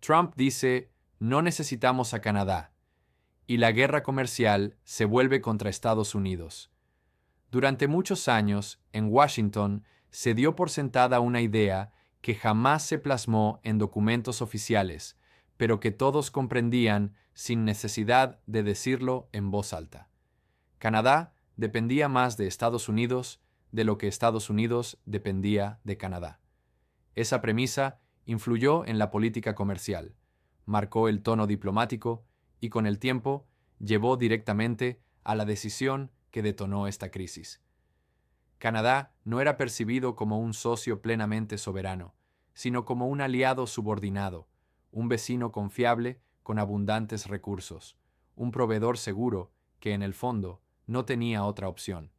Trump dice, no necesitamos a Canadá, y la guerra comercial se vuelve contra Estados Unidos. Durante muchos años, en Washington, se dio por sentada una idea que jamás se plasmó en documentos oficiales, pero que todos comprendían sin necesidad de decirlo en voz alta. Canadá dependía más de Estados Unidos de lo que Estados Unidos dependía de Canadá. Esa premisa influyó en la política comercial, marcó el tono diplomático y con el tiempo llevó directamente a la decisión que detonó esta crisis. Canadá no era percibido como un socio plenamente soberano, sino como un aliado subordinado, un vecino confiable con abundantes recursos, un proveedor seguro que en el fondo no tenía otra opción.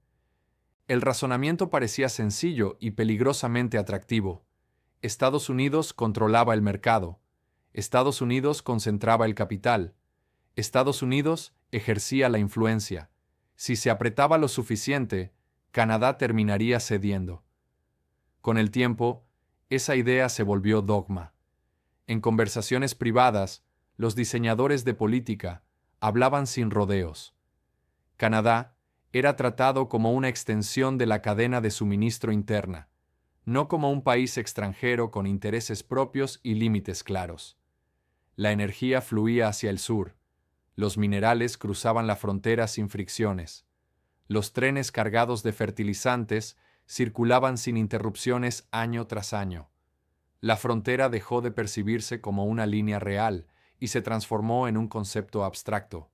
El razonamiento parecía sencillo y peligrosamente atractivo. Estados Unidos controlaba el mercado. Estados Unidos concentraba el capital. Estados Unidos ejercía la influencia. Si se apretaba lo suficiente, Canadá terminaría cediendo. Con el tiempo, esa idea se volvió dogma. En conversaciones privadas, los diseñadores de política hablaban sin rodeos. Canadá era tratado como una extensión de la cadena de suministro interna, no como un país extranjero con intereses propios y límites claros. La energía fluía hacia el sur, los minerales cruzaban la frontera sin fricciones, los trenes cargados de fertilizantes circulaban sin interrupciones año tras año. La frontera dejó de percibirse como una línea real y se transformó en un concepto abstracto.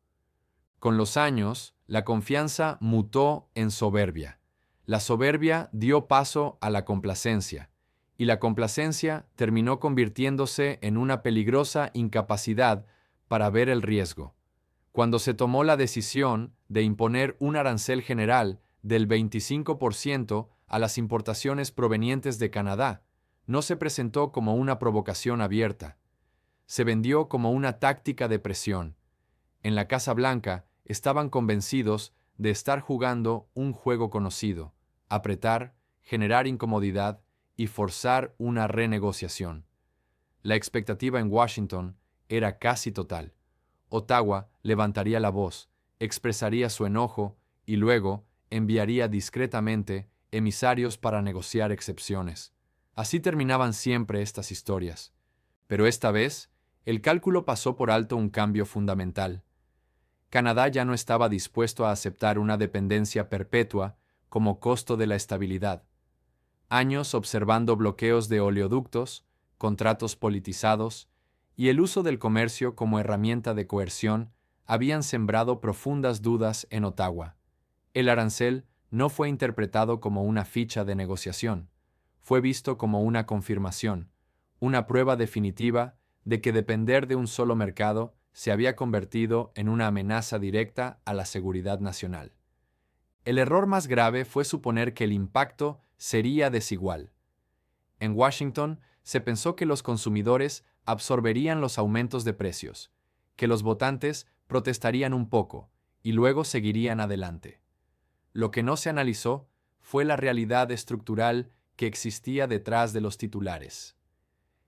Con los años, la confianza mutó en soberbia. La soberbia dio paso a la complacencia, y la complacencia terminó convirtiéndose en una peligrosa incapacidad para ver el riesgo. Cuando se tomó la decisión de imponer un arancel general del 25% a las importaciones provenientes de Canadá, no se presentó como una provocación abierta. Se vendió como una táctica de presión. En la Casa Blanca estaban convencidos de estar jugando un juego conocido: apretar, generar incomodidad y forzar una renegociación. La expectativa en Washington era casi total. Ottawa levantaría la voz, expresaría su enojo y luego enviaría discretamente emisarios para negociar excepciones. Así terminaban siempre estas historias. Pero esta vez, el cálculo pasó por alto un cambio fundamental. Canadá ya no estaba dispuesto a aceptar una dependencia perpetua como costo de la estabilidad. Años observando bloqueos de oleoductos, contratos politizados y el uso del comercio como herramienta de coerción habían sembrado profundas dudas en Ottawa. El arancel no fue interpretado como una ficha de negociación, fue visto como una confirmación, una prueba definitiva de que depender de un solo mercado se había convertido en una amenaza directa a la seguridad nacional. El error más grave fue suponer que el impacto sería desigual. En Washington se pensó que los consumidores absorberían los aumentos de precios, que los votantes protestarían un poco y luego seguirían adelante. Lo que no se analizó fue la realidad estructural que existía detrás de los titulares.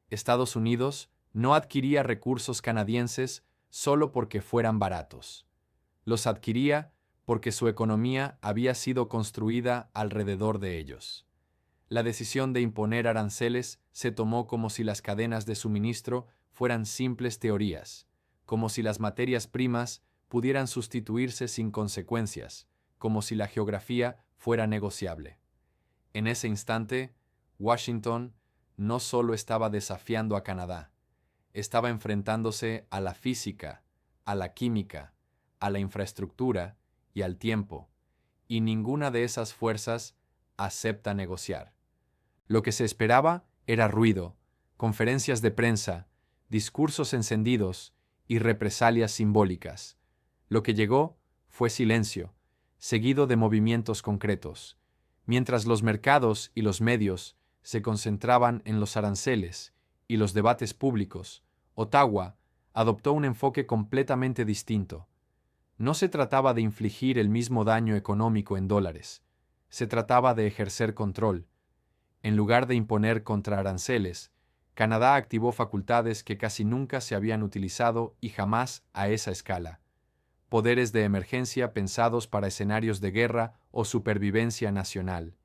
Estados Unidos no adquiría recursos canadienses solo porque fueran baratos. Los adquiría porque su economía había sido construida alrededor de ellos. La decisión de imponer aranceles se tomó como si las cadenas de suministro fueran simples teorías, como si las materias primas pudieran sustituirse sin consecuencias, como si la geografía fuera negociable. En ese instante, Washington no solo estaba desafiando a Canadá, estaba enfrentándose a la física, a la química, a la infraestructura y al tiempo, y ninguna de esas fuerzas acepta negociar. Lo que se esperaba era ruido, conferencias de prensa, discursos encendidos y represalias simbólicas. Lo que llegó fue silencio, seguido de movimientos concretos. Mientras los mercados y los medios se concentraban en los aranceles y los debates públicos, Ottawa adoptó un enfoque completamente distinto. No se trataba de infligir el mismo daño económico en dólares. Se trataba de ejercer control. En lugar de imponer contraaranceles, Canadá activó facultades que casi nunca se habían utilizado y jamás a esa escala. Poderes de emergencia pensados para escenarios de guerra o supervivencia nacional.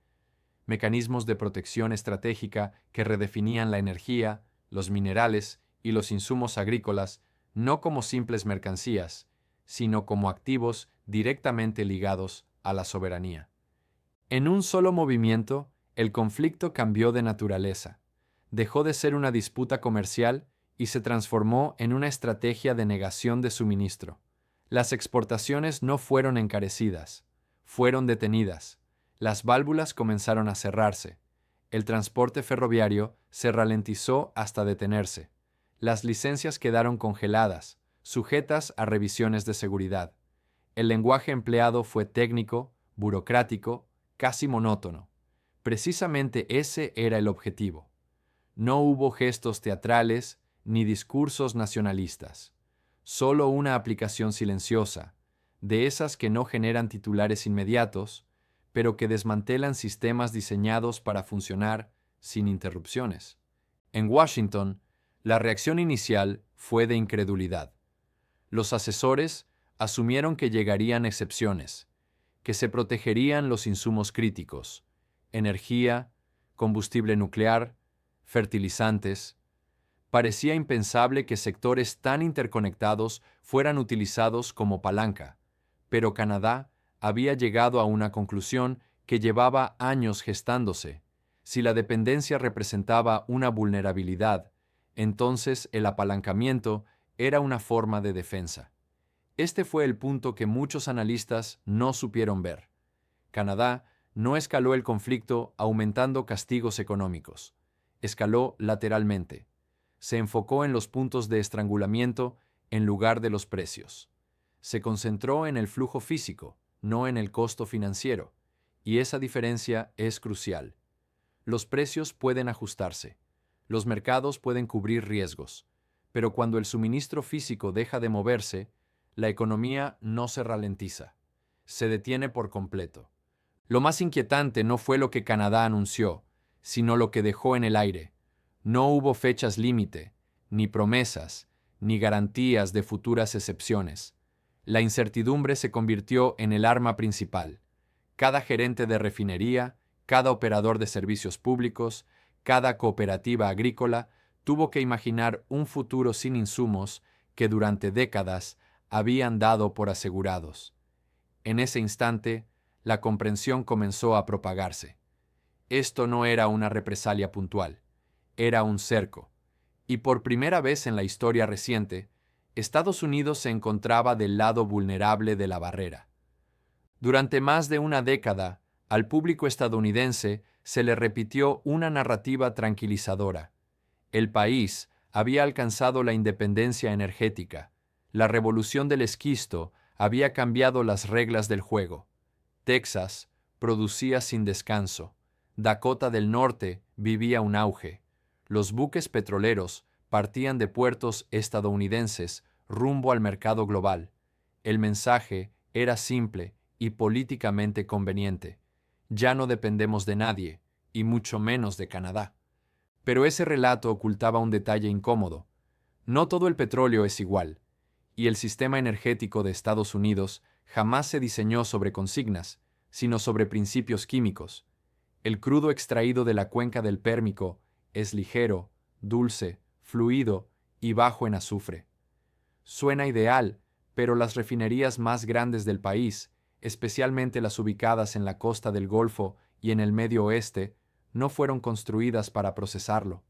Mecanismos de protección estratégica que redefinían la energía, los minerales y los insumos agrícolas no como simples mercancías, sino como activos directamente ligados a la soberanía. En un solo movimiento, el conflicto cambió de naturaleza. Dejó de ser una disputa comercial y se transformó en una estrategia de negación de suministro. Las exportaciones no fueron encarecidas, fueron detenidas. Las válvulas comenzaron a cerrarse. El transporte ferroviario se ralentizó hasta detenerse. Las licencias quedaron congeladas, sujetas a revisiones de seguridad. El lenguaje empleado fue técnico, burocrático, casi monótono. Precisamente ese era el objetivo. No hubo gestos teatrales ni discursos nacionalistas. Solo una aplicación silenciosa, de esas que no generan titulares inmediatos, pero que desmantelan sistemas diseñados para funcionar sin interrupciones. En Washington, la reacción inicial fue de incredulidad. Los asesores asumieron que llegarían excepciones, que se protegerían los insumos críticos, energía, combustible nuclear, fertilizantes. Parecía impensable que sectores tan interconectados fueran utilizados como palanca, pero Canadá había llegado a una conclusión que llevaba años gestándose. Si la dependencia representaba una vulnerabilidad, entonces el apalancamiento era una forma de defensa. Este fue el punto que muchos analistas no supieron ver. Canadá no escaló el conflicto aumentando castigos económicos. Escaló lateralmente. Se enfocó en los puntos de estrangulamiento en lugar de los precios. Se concentró en el flujo físico, no en el costo financiero, y esa diferencia es crucial. Los precios pueden ajustarse, los mercados pueden cubrir riesgos, pero cuando el suministro físico deja de moverse, la economía no se ralentiza, se detiene por completo. Lo más inquietante no fue lo que Canadá anunció, sino lo que dejó en el aire. No hubo fechas límite, ni promesas, ni garantías de futuras excepciones. La incertidumbre se convirtió en el arma principal. Cada gerente de refinería, cada operador de servicios públicos, cada cooperativa agrícola tuvo que imaginar un futuro sin insumos que durante décadas habían dado por asegurados. En ese instante, la comprensión comenzó a propagarse. Esto no era una represalia puntual, era un cerco. Y por primera vez en la historia reciente, Estados Unidos se encontraba del lado vulnerable de la barrera. Durante más de una década, al público estadounidense se le repitió una narrativa tranquilizadora. El país había alcanzado la independencia energética. La revolución del esquisto había cambiado las reglas del juego. Texas producía sin descanso. Dakota del Norte vivía un auge. Los buques petroleros partían de puertos estadounidenses rumbo al mercado global. El mensaje era simple y políticamente conveniente. Ya no dependemos de nadie, y mucho menos de Canadá. Pero ese relato ocultaba un detalle incómodo. No todo el petróleo es igual, y el sistema energético de Estados Unidos jamás se diseñó sobre consignas, sino sobre principios químicos. El crudo extraído de la cuenca del Pérmico es ligero, dulce, fluido y bajo en azufre. Suena ideal, pero las refinerías más grandes del país, especialmente las ubicadas en la costa del Golfo y en el Medio Oeste, no fueron construidas para procesarlo.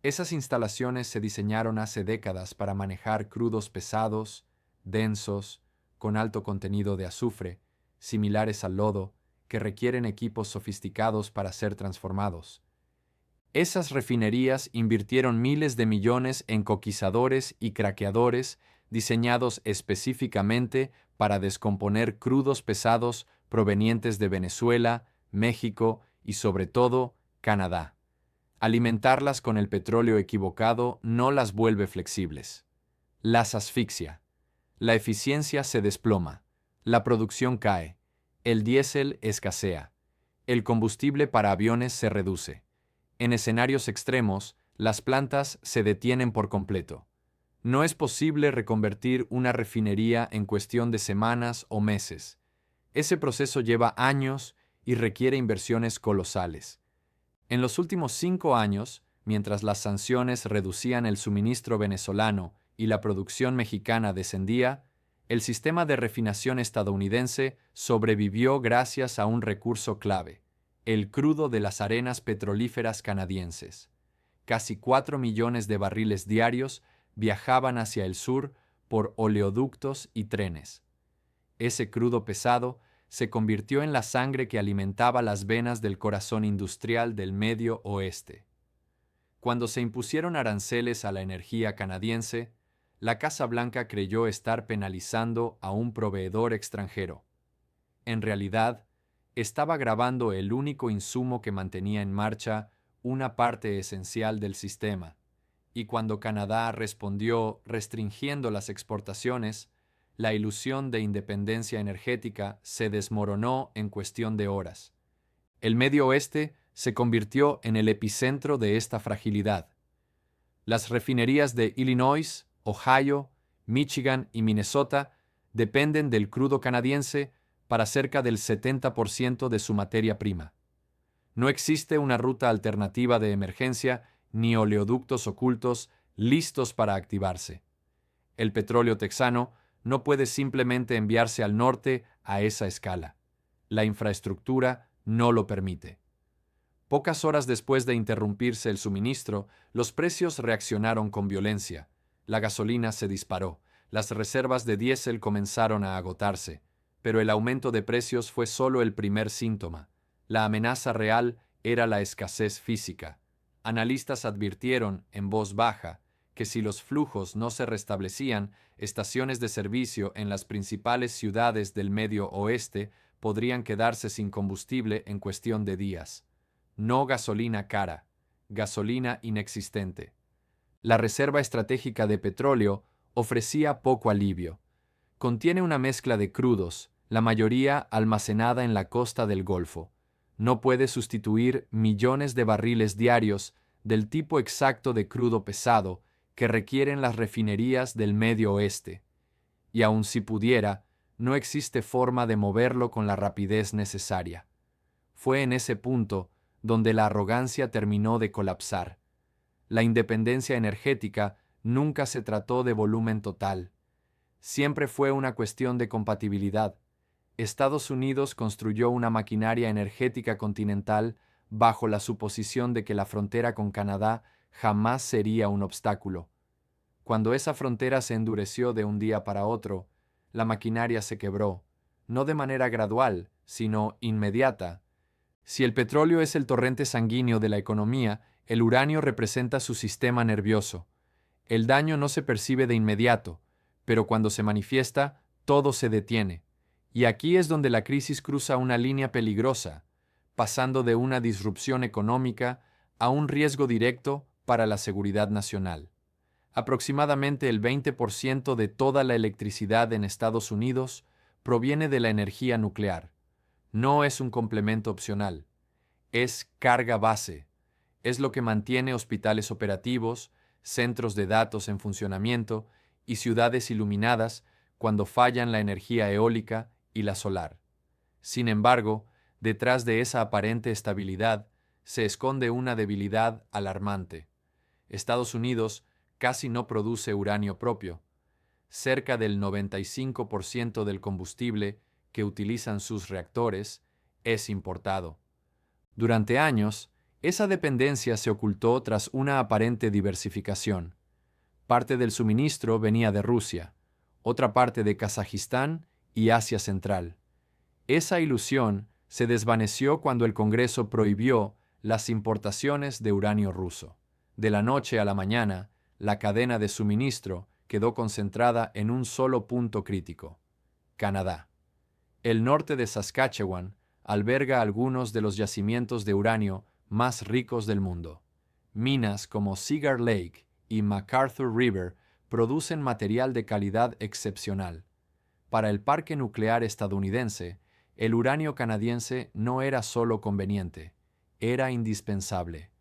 Esas instalaciones se diseñaron hace décadas para manejar crudos pesados, densos, con alto contenido de azufre, similares al lodo, que requieren equipos sofisticados para ser transformados. Esas refinerías invirtieron miles de millones en coquizadores y craqueadores diseñados específicamente para descomponer crudos pesados provenientes de Venezuela, México y sobre todo Canadá. Alimentarlas con el petróleo equivocado no las vuelve flexibles. Las asfixia. La eficiencia se desploma. La producción cae. El diésel escasea. El combustible para aviones se reduce. En escenarios extremos, las plantas se detienen por completo. No es posible reconvertir una refinería en cuestión de semanas o meses. Ese proceso lleva años y requiere inversiones colosales. En los últimos 5 años, mientras las sanciones reducían el suministro venezolano y la producción mexicana descendía, el sistema de refinación estadounidense sobrevivió gracias a un recurso clave: el crudo de las arenas petrolíferas canadienses. Casi 4 millones de barriles diarios viajaban hacia el sur por oleoductos y trenes. Ese crudo pesado se convirtió en la sangre que alimentaba las venas del corazón industrial del Medio Oeste. Cuando se impusieron aranceles a la energía canadiense, la Casa Blanca creyó estar penalizando a un proveedor extranjero. En realidad, estaba gravando el único insumo que mantenía en marcha una parte esencial del sistema, y cuando Canadá respondió restringiendo las exportaciones, la ilusión de independencia energética se desmoronó en cuestión de horas. El Medio Oeste se convirtió en el epicentro de esta fragilidad. Las refinerías de Illinois, Ohio, Michigan y Minnesota dependen del crudo canadiense para cerca del 70% de su materia prima. No existe una ruta alternativa de emergencia ni oleoductos ocultos listos para activarse. El petróleo texano no puede simplemente enviarse al norte a esa escala. La infraestructura no lo permite. Pocas horas después de interrumpirse el suministro, los precios reaccionaron con violencia. La gasolina se disparó, las reservas de diésel comenzaron a agotarse, pero el aumento de precios fue solo el primer síntoma. La amenaza real era la escasez física. Analistas advirtieron, en voz baja, que si los flujos no se restablecían, estaciones de servicio en las principales ciudades del Medio Oeste podrían quedarse sin combustible en cuestión de días. No gasolina cara, gasolina inexistente. La Reserva Estratégica de Petróleo ofrecía poco alivio. Contiene una mezcla de crudos, la mayoría almacenada en la costa del Golfo. No puede sustituir millones de barriles diarios del tipo exacto de crudo pesado que requieren las refinerías del Medio Oeste. Y aun si pudiera, no existe forma de moverlo con la rapidez necesaria. Fue en ese punto donde la arrogancia terminó de colapsar. La independencia energética nunca se trató de volumen total. Siempre fue una cuestión de compatibilidad. Estados Unidos construyó una maquinaria energética continental bajo la suposición de que la frontera con Canadá jamás sería un obstáculo. Cuando esa frontera se endureció de un día para otro, la maquinaria se quebró, no de manera gradual, sino inmediata. Si el petróleo es el torrente sanguíneo de la economía, el uranio representa su sistema nervioso. El daño no se percibe de inmediato, pero cuando se manifiesta, todo se detiene. Y aquí es donde la crisis cruza una línea peligrosa, pasando de una disrupción económica a un riesgo directo para la seguridad nacional. Aproximadamente el 20% de toda la electricidad en Estados Unidos proviene de la energía nuclear. No es un complemento opcional, es carga base. Es lo que mantiene hospitales operativos, centros de datos en funcionamiento y ciudades iluminadas cuando fallan la energía eólica y la solar. Sin embargo, detrás de esa aparente estabilidad se esconde una debilidad alarmante. Estados Unidos casi no produce uranio propio. Cerca del 95% del combustible que utilizan sus reactores es importado. Durante años, esa dependencia se ocultó tras una aparente diversificación. Parte del suministro venía de Rusia, otra parte de Kazajistán y Asia Central. Esa ilusión se desvaneció cuando el Congreso prohibió las importaciones de uranio ruso. De la noche a la mañana, la cadena de suministro quedó concentrada en un solo punto crítico: Canadá. El norte de Saskatchewan alberga algunos de los yacimientos de uranio más ricos del mundo. Minas como Cigar Lake y MacArthur River producen material de calidad excepcional. Para el parque nuclear estadounidense, el uranio canadiense no era solo conveniente, era indispensable.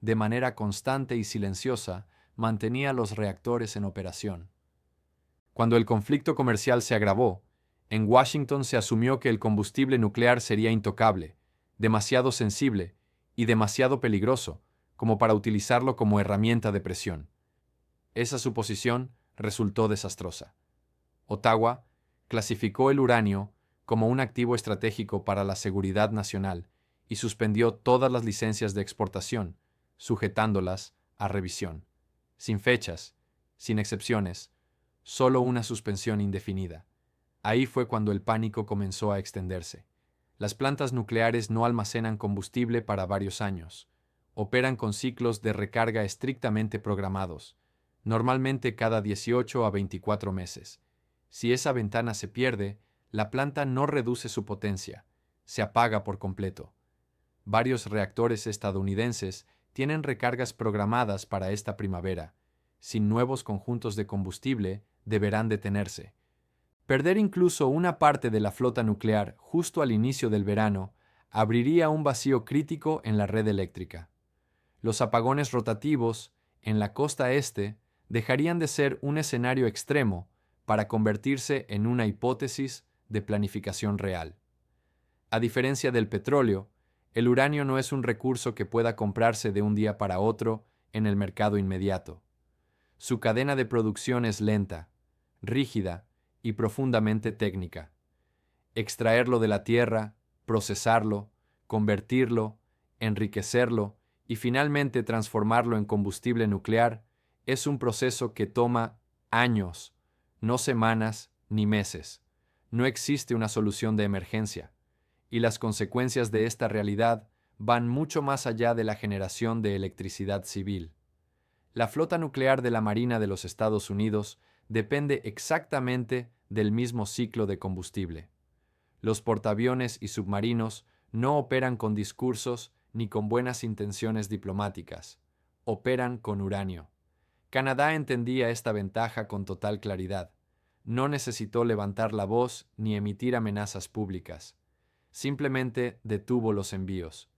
de manera constante y silenciosa, mantenía los reactores en operación. Cuando el conflicto comercial se agravó, en Washington se asumió que el combustible nuclear sería intocable, demasiado sensible y demasiado peligroso como para utilizarlo como herramienta de presión. Esa suposición resultó desastrosa. Ottawa clasificó el uranio como un activo estratégico para la seguridad nacional y suspendió todas las licencias de exportación, sujetándolas a revisión. Sin fechas, sin excepciones, solo una suspensión indefinida. Ahí fue cuando el pánico comenzó a extenderse. Las plantas nucleares no almacenan combustible para varios años. Operan con ciclos de recarga estrictamente programados, normalmente cada 18 a 24 meses. Si esa ventana se pierde, la planta no reduce su potencia, se apaga por completo. Varios reactores estadounidenses tienen recargas programadas para esta primavera. Sin nuevos conjuntos de combustible, deberán detenerse. Perder incluso una parte de la flota nuclear justo al inicio del verano abriría un vacío crítico en la red eléctrica. Los apagones rotativos en la costa este dejarían de ser un escenario extremo para convertirse en una hipótesis de planificación real. A diferencia del petróleo, el uranio no es un recurso que pueda comprarse de un día para otro en el mercado inmediato. Su cadena de producción es lenta, rígida y profundamente técnica. Extraerlo de la tierra, procesarlo, convertirlo, enriquecerlo y finalmente transformarlo en combustible nuclear es un proceso que toma años, no semanas ni meses. No existe una solución de emergencia, y las consecuencias de esta realidad van mucho más allá de la generación de electricidad civil. La flota nuclear de la Marina de los Estados Unidos depende exactamente del mismo ciclo de combustible. Los portaaviones y submarinos no operan con discursos ni con buenas intenciones diplomáticas. Operan con uranio. Canadá entendía esta ventaja con total claridad. No necesitó levantar la voz ni emitir amenazas públicas. Simplemente detuvo los envíos.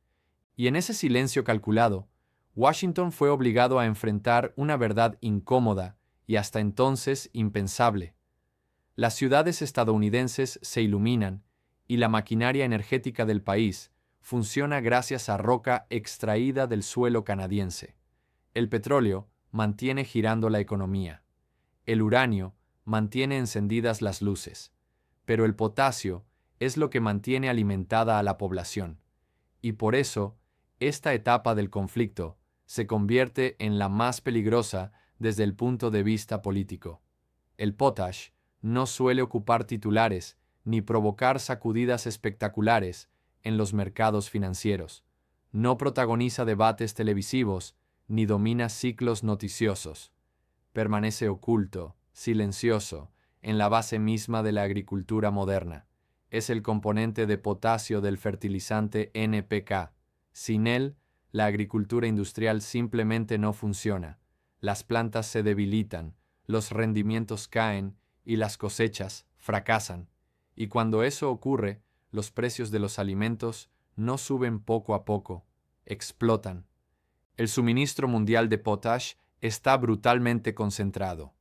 Y en ese silencio calculado, Washington fue obligado a enfrentar una verdad incómoda y hasta entonces impensable. Las ciudades estadounidenses se iluminan y la maquinaria energética del país funciona gracias a roca extraída del suelo canadiense. El petróleo mantiene girando la economía. El uranio mantiene encendidas las luces. Pero el potasio es lo que mantiene alimentada a la población. Y por eso, esta etapa del conflicto se convierte en la más peligrosa desde el punto de vista político. El potash no suele ocupar titulares ni provocar sacudidas espectaculares en los mercados financieros. No protagoniza debates televisivos ni domina ciclos noticiosos. Permanece oculto, silencioso, en la base misma de la agricultura moderna. Es el componente de potasio del fertilizante NPK. Sin él, la agricultura industrial simplemente no funciona. Las plantas se debilitan, los rendimientos caen y las cosechas fracasan. Y cuando eso ocurre, los precios de los alimentos no suben poco a poco, explotan. El suministro mundial de potash está brutalmente concentrado.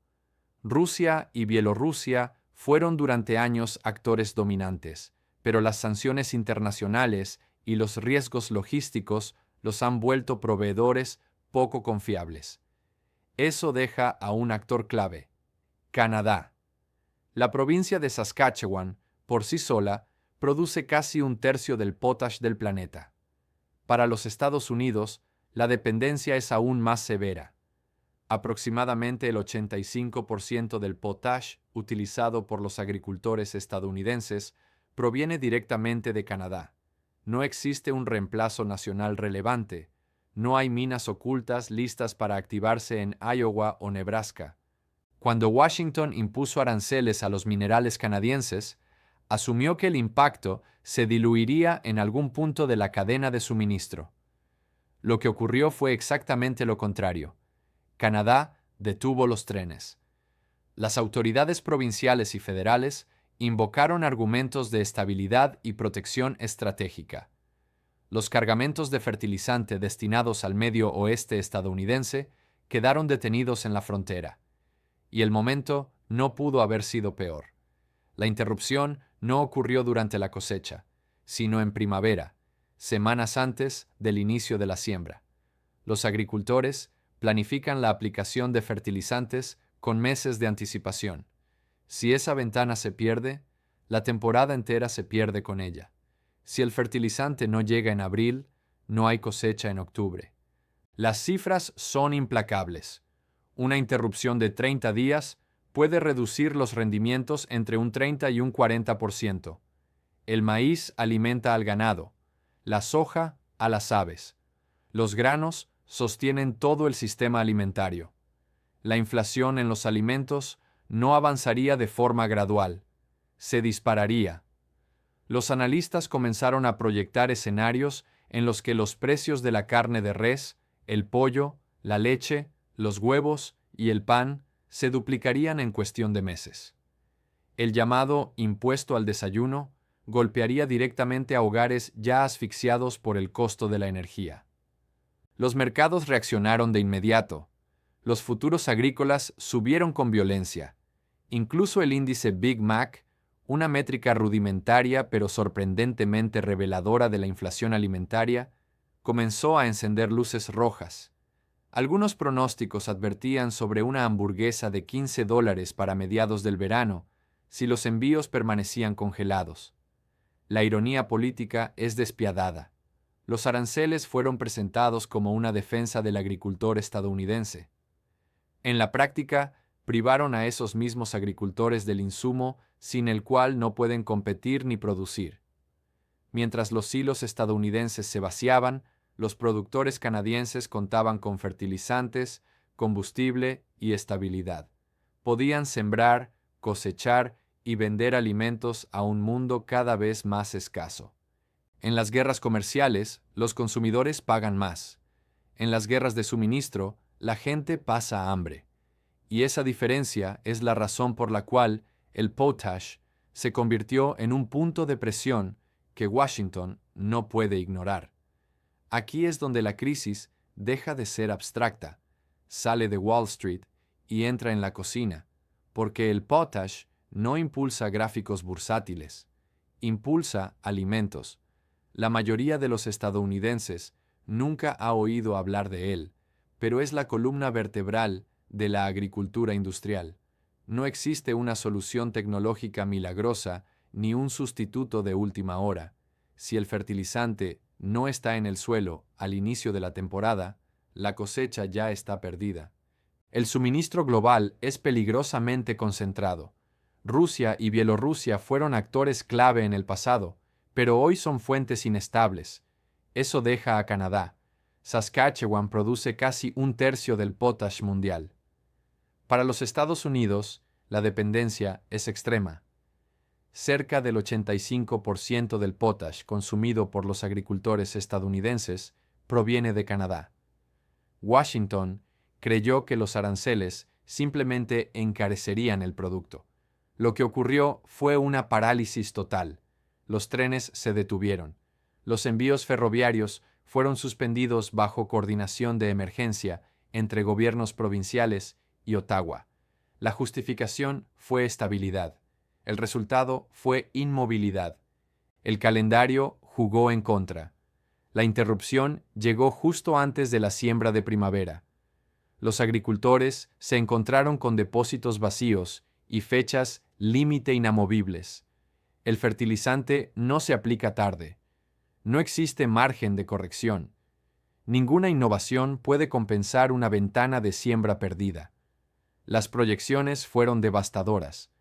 Rusia y Bielorrusia fueron durante años actores dominantes, pero las sanciones internacionales y los riesgos logísticos los han vuelto proveedores poco confiables. Eso deja a un actor clave, Canadá. La provincia de Saskatchewan, por sí sola, produce casi un tercio del potash del planeta. Para los Estados Unidos, la dependencia es aún más severa. Aproximadamente el 85% del potash utilizado por los agricultores estadounidenses proviene directamente de Canadá. No existe un reemplazo nacional relevante. No hay minas ocultas listas para activarse en Iowa o Nebraska. Cuando Washington impuso aranceles a los minerales canadienses, asumió que el impacto se diluiría en algún punto de la cadena de suministro. Lo que ocurrió fue exactamente lo contrario. Canadá detuvo los trenes. Las autoridades provinciales y federales invocaron argumentos de estabilidad y protección estratégica. Los cargamentos de fertilizante destinados al medio oeste estadounidense quedaron detenidos en la frontera. Y el momento no pudo haber sido peor. La interrupción no ocurrió durante la cosecha, sino en primavera, semanas antes del inicio de la siembra. Los agricultores planifican la aplicación de fertilizantes con meses de anticipación. Si esa ventana se pierde, la temporada entera se pierde con ella. Si el fertilizante no llega en abril, no hay cosecha en octubre. Las cifras son implacables. Una interrupción de 30 días puede reducir los rendimientos entre un 30 y un 40%. El maíz alimenta al ganado, la soja a las aves. Los granos sostienen todo el sistema alimentario. La inflación en los alimentos no avanzaría de forma gradual, se dispararía. Los analistas comenzaron a proyectar escenarios en los que los precios de la carne de res, el pollo, la leche, los huevos y el pan se duplicarían en cuestión de meses. El llamado impuesto al desayuno golpearía directamente a hogares ya asfixiados por el costo de la energía. Los mercados reaccionaron de inmediato. Los futuros agrícolas subieron con violencia. Incluso el índice Big Mac, una métrica rudimentaria pero sorprendentemente reveladora de la inflación alimentaria, comenzó a encender luces rojas. Algunos pronósticos advertían sobre una hamburguesa de $15 para mediados del verano, si los envíos permanecían congelados. La ironía política es despiadada. Los aranceles fueron presentados como una defensa del agricultor estadounidense. En la práctica, privaron a esos mismos agricultores del insumo sin el cual no pueden competir ni producir. Mientras los silos estadounidenses se vaciaban, los productores canadienses contaban con fertilizantes, combustible y estabilidad. Podían sembrar, cosechar y vender alimentos a un mundo cada vez más escaso. En las guerras comerciales, los consumidores pagan más. En las guerras de suministro, la gente pasa hambre. Y esa diferencia es la razón por la cual el potash se convirtió en un punto de presión que Washington no puede ignorar. Aquí es donde la crisis deja de ser abstracta, sale de Wall Street y entra en la cocina, porque el potash no impulsa gráficos bursátiles, impulsa alimentos. La mayoría de los estadounidenses nunca ha oído hablar de él, pero es la columna vertebral de la agricultura industrial. No existe una solución tecnológica milagrosa ni un sustituto de última hora. Si el fertilizante no está en el suelo al inicio de la temporada, la cosecha ya está perdida. El suministro global es peligrosamente concentrado. Rusia y Bielorrusia fueron actores clave en el pasado, pero hoy son fuentes inestables. Eso deja a Canadá. Saskatchewan produce casi un tercio del potash mundial. Para los Estados Unidos, la dependencia es extrema. Cerca del 85% del potash consumido por los agricultores estadounidenses proviene de Canadá. Washington creyó que los aranceles simplemente encarecerían el producto. Lo que ocurrió fue una parálisis total. Los trenes se detuvieron. Los envíos ferroviarios fueron suspendidos bajo coordinación de emergencia entre gobiernos provinciales y Ottawa. La justificación fue estabilidad. El resultado fue inmovilidad. El calendario jugó en contra. La interrupción llegó justo antes de la siembra de primavera. Los agricultores se encontraron con depósitos vacíos y fechas límite inamovibles. El fertilizante no se aplica tarde. No existe margen de corrección. Ninguna innovación puede compensar una ventana de siembra perdida. Las proyecciones fueron devastadoras.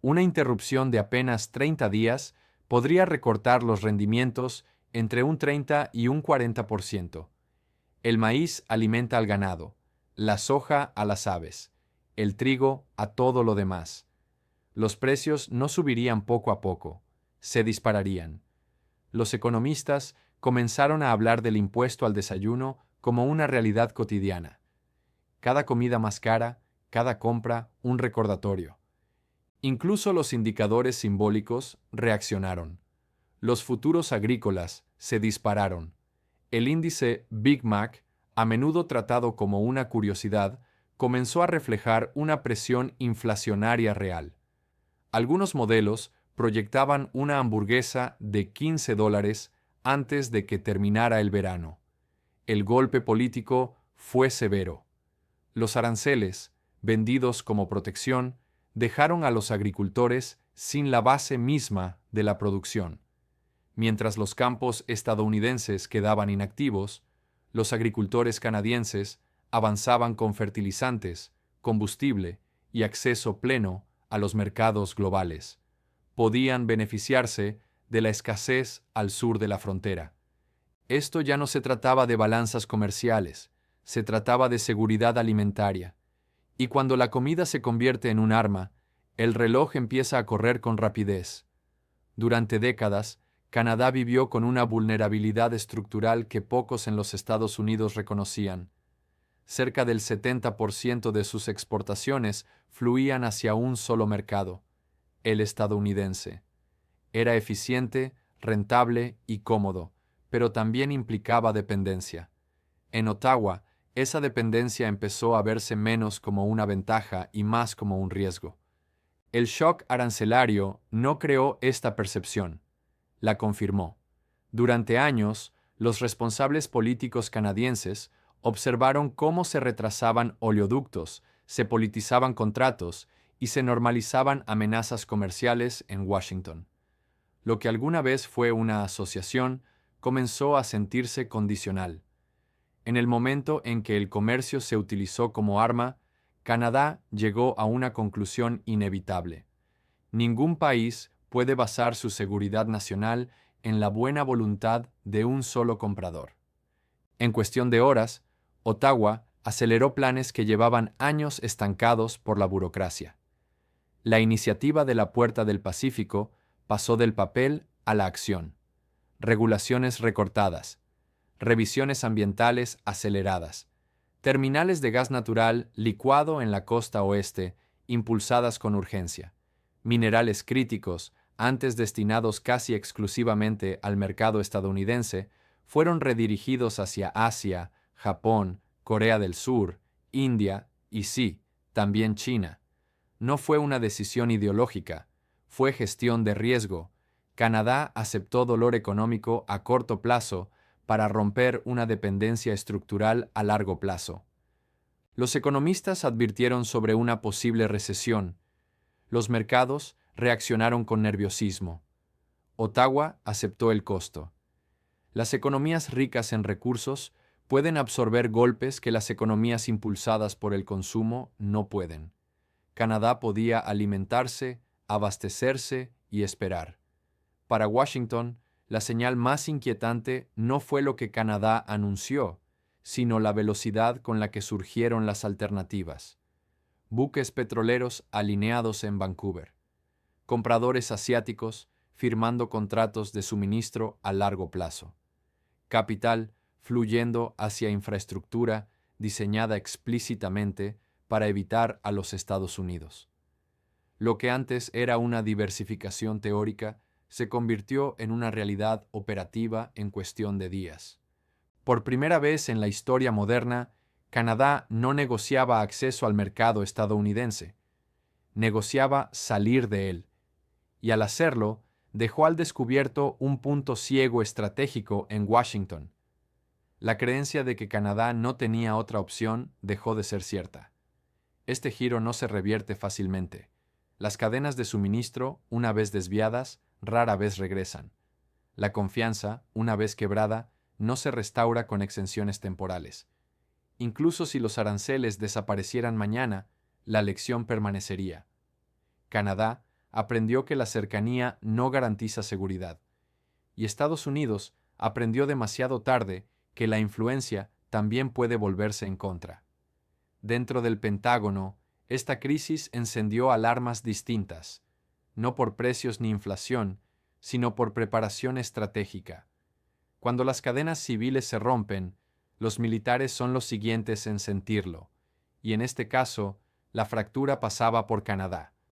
Una interrupción de apenas 30 días podría recortar los rendimientos entre un 30 y un 40%. El maíz alimenta al ganado, la soja a las aves, el trigo a todo lo demás. Los precios no subirían poco a poco, se dispararían. Los economistas comenzaron a hablar del impuesto al desayuno como una realidad cotidiana. Cada comida más cara, cada compra un recordatorio. Incluso los indicadores simbólicos reaccionaron. Los futuros agrícolas se dispararon. El índice Big Mac, a menudo tratado como una curiosidad, comenzó a reflejar una presión inflacionaria real. Algunos modelos proyectaban una hamburguesa de $15 antes de que terminara el verano. El golpe político fue severo. Los aranceles, vendidos como protección, dejaron a los agricultores sin la base misma de la producción. Mientras los campos estadounidenses quedaban inactivos, los agricultores canadienses avanzaban con fertilizantes, combustible y acceso pleno a los mercados globales. Podían beneficiarse de la escasez al sur de la frontera. Esto ya no se trataba de balanzas comerciales, se trataba de seguridad alimentaria. Y cuando la comida se convierte en un arma, el reloj empieza a correr con rapidez. Durante décadas, Canadá vivió con una vulnerabilidad estructural que pocos en los Estados Unidos reconocían. Cerca del 70% de sus exportaciones fluían hacia un solo mercado, el estadounidense. Era eficiente, rentable y cómodo, pero también implicaba dependencia. En Ottawa, esa dependencia empezó a verse menos como una ventaja y más como un riesgo. El shock arancelario no creó esta percepción, la confirmó. Durante años, los responsables políticos canadienses observaron cómo se retrasaban oleoductos, se politizaban contratos y se normalizaban amenazas comerciales en Washington. Lo que alguna vez fue una asociación comenzó a sentirse condicional. En el momento en que el comercio se utilizó como arma, Canadá llegó a una conclusión inevitable. Ningún país puede basar su seguridad nacional en la buena voluntad de un solo comprador. En cuestión de horas, Ottawa aceleró planes que llevaban años estancados por la burocracia. La iniciativa de la Puerta del Pacífico pasó del papel a la acción. Regulaciones recortadas, revisiones ambientales aceleradas, terminales de gas natural licuado en la costa oeste impulsadas con urgencia, minerales críticos, antes destinados casi exclusivamente al mercado estadounidense, fueron redirigidos hacia Asia, Japón, Corea del Sur, India y sí, también China. No fue una decisión ideológica, fue gestión de riesgo. Canadá aceptó dolor económico a corto plazo para romper una dependencia estructural a largo plazo. Los economistas advirtieron sobre una posible recesión. Los mercados reaccionaron con nerviosismo. Ottawa aceptó el costo. Las economías ricas en recursos pueden absorber golpes que las economías impulsadas por el consumo no pueden. Canadá podía alimentarse, abastecerse y esperar. Para Washington, la señal más inquietante no fue lo que Canadá anunció, sino la velocidad con la que surgieron las alternativas. Buques petroleros alineados en Vancouver. Compradores asiáticos firmando contratos de suministro a largo plazo. Capital fluyendo hacia infraestructura diseñada explícitamente para evitar a los Estados Unidos. Lo que antes era una diversificación teórica se convirtió en una realidad operativa en cuestión de días. Por primera vez en la historia moderna, Canadá no negociaba acceso al mercado estadounidense, negociaba salir de él, y al hacerlo, dejó al descubierto un punto ciego estratégico en Washington. La creencia de que Canadá no tenía otra opción dejó de ser cierta. Este giro no se revierte fácilmente. Las cadenas de suministro, una vez desviadas, rara vez regresan. La confianza, una vez quebrada, no se restaura con exenciones temporales. Incluso si los aranceles desaparecieran mañana, la lección permanecería. Canadá aprendió que la cercanía no garantiza seguridad. Y Estados Unidos aprendió demasiado tarde que la influencia también puede volverse en contra. Dentro del Pentágono, esta crisis encendió alarmas distintas, no por precios ni inflación, sino por preparación estratégica. Cuando las cadenas civiles se rompen, los militares son los siguientes en sentirlo, y en este caso, la fractura pasaba por Canadá.